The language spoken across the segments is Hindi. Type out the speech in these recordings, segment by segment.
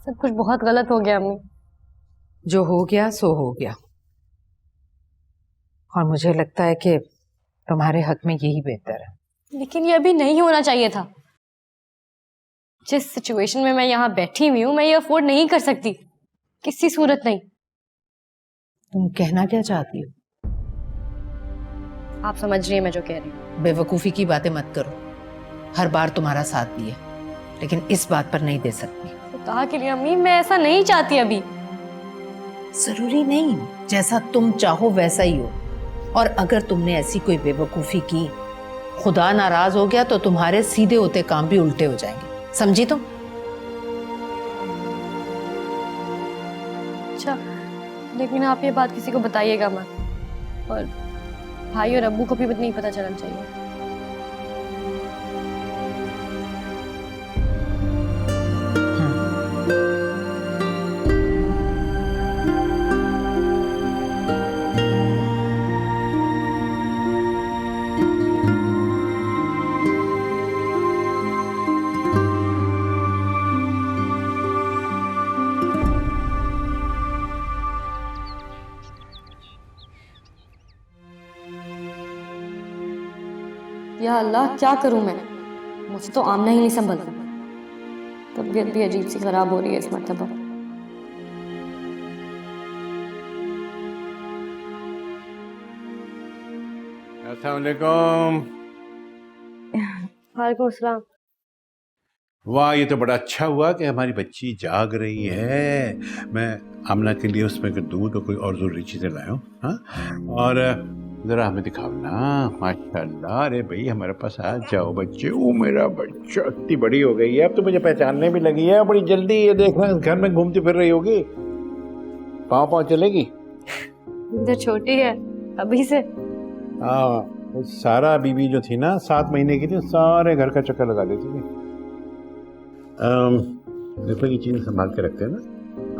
सब कुछ बहुत गलत हो गया अम्मी। जो हो गया सो हो गया, और मुझे लगता है कि तुम्हारे हक में यही बेहतर है। लेकिन ये अभी नहीं होना चाहिए था। जिस सिचुएशन में मैं यहाँ बैठी हुई हूँ, मैं ये अफोर्ड नहीं कर सकती, किसी सूरत नहीं। तुम कहना क्या चाहती हो? आप समझ रही हैं मैं जो कह रही हूँ। बेवकूफी की बातें मत करो। हर बार तुम्हारा साथ दिए, लेकिन इस बात पर नहीं दे सकती। खुदा के लिए अम्मी, मैं ऐसा नहीं चाहती अभी। जरूरी नहीं, जैसा तुम चाहो वैसा ही हो। और अगर तुमने ऐसी कोई बेवकूफी की, खुदा नाराज हो गया तो तुम्हारे सीधे होते काम भी उल्टे हो जाएंगे, समझी तुम? अच्छा, लेकिन आप ये बात किसी को बताइएगा मत, और भाई और अब्बू को भी नहीं पता चलना चाहिए। या अल्लाह, क्या करूं मैं? मुझे तो आमना ही नहीं संभलता। तबीयत भी अजीब सी खराब हो रही है इस मरतबा। अस्सलामुअलैकुम। वालेकुम अस्सलाम। वाह, ये तो बड़ा अच्छा हुआ कि हमारी बच्ची जाग रही है। मैं आमना के लिए उसमें दूध और कोई और जरूरी चीजें लाया हूँ। हाँ, और जरा हमें दिखाओ ना। माशाल्लाह, अरे भाई हमारे पास आ जाओ बच्चे। ओ मेरा बच्चा, इतनी बड़ी हो गई है अब तो मुझे पहचानने भी लगी है बड़ी जल्दी। ये देखना, घर में घूमती फिर रही होगी, पाँव पाँव चलेगी। जो छोटी है अभी से। हाँ, वो सारा बीबी जो थी ना, 7 महीने की थी, सारे घर का चक्कर लगा देती थी। देखो, ये चीज़ संभाल के रखते हैं ना,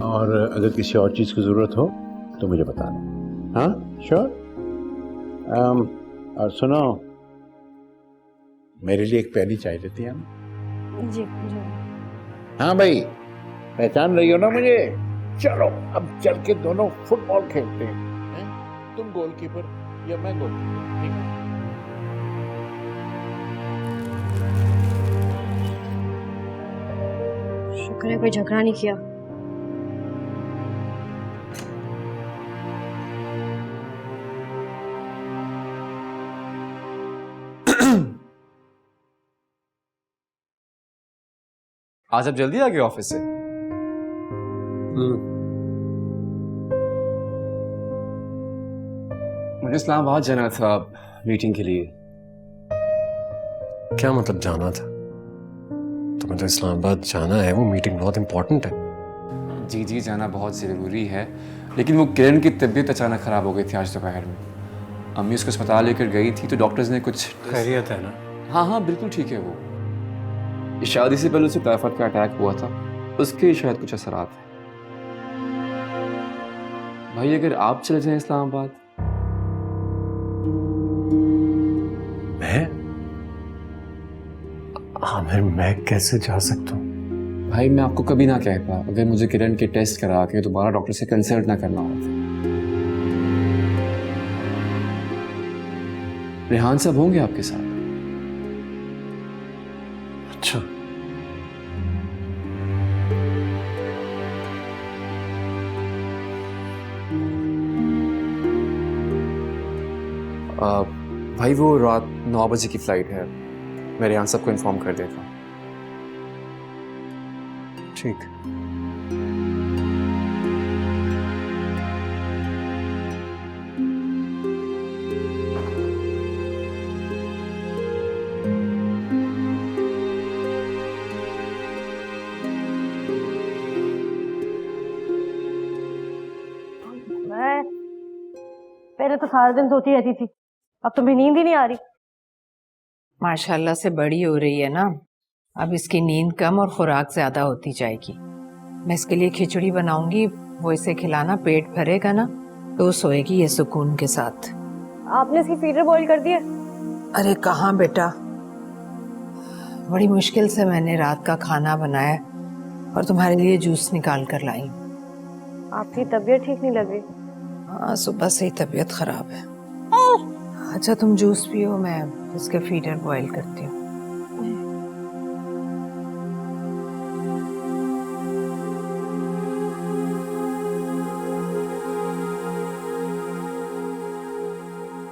और अगर किसी और चीज़ की ज़रूरत हो तो मुझे बताना। हाँ, श्योर। और सुनो, मेरे लिए एक प्याली चाय लेती है ना? जी जी। हाँ भाई, पहचान रही हो ना मुझे? चलो अब चल के दोनों फुटबॉल खेलते हैं। तुम गोलकीपर या मैं गोलकीपर, ठीक है? शुक्र है कोई झगड़ा नहीं किया। आज आप जल्दी आ गए ऑफिस से? मुझे इस्लामाबाद जाना था मीटिंग के लिए। क्या मतलब जाना था? तुम्हें तो इस्लामाबाद जाना है, वो मीटिंग बहुत इंपॉर्टेंट है। जी जी, जाना बहुत ज़रूरी है, लेकिन वो किरण की तबीयत अचानक ख़राब हो गई थी आज दोपहर में। अम्मी उसको अस्पताल लेकर गई थी तो डॉक्टर्स ने कुछ। खैरियत है ना? हाँ हाँ, बिल्कुल ठीक है। वो शादी से पहले उसे टाइफाइड का अटैक हुआ था, उसके शायद कुछ असरात हैं। भाई अगर आप चले जाएं इस्लामाबाद। मैं? आमिर, मैं कैसे जा सकता हूँ? भाई मैं आपको कभी ना कहता अगर मुझे किरण के टेस्ट करा के दोबारा डॉक्टर से कंसल्ट ना करना होता। रेहान साहब होंगे आपके साथ। अच्छा, भाई वो रात 9 बजे की फ्लाइट है, मैं रेहान साहब को इन्फॉर्म कर देता हूँ। ठीक। पहले तो सारा दिन सोती रहती थी, अब तुम्हें नींद ही नहीं आ रही। माशाल्लाह से बड़ी हो रही है ना, अब इसकी नींद कम और खुराक ज्यादा होती जाएगी। मैं इसके लिए खिचड़ी बनाऊंगी, वो इसे खिलाना, पेट भरेगा ना तो सोएगी ये सुकून के साथ। आपने इसकी फीडर बॉईल कर दी है? अरे कहाँ बेटा, बड़ी मुश्किल से मैंने रात का खाना बनाया, और तुम्हारे लिए जूस निकाल कर लाई। आपकी तबीयत ठीक नहीं लग रही? हाँ, सुबह से ही तबीयत खराब है। अच्छा तुम जूस पियो, मैं इसके फीडर बॉईल करती हूँ।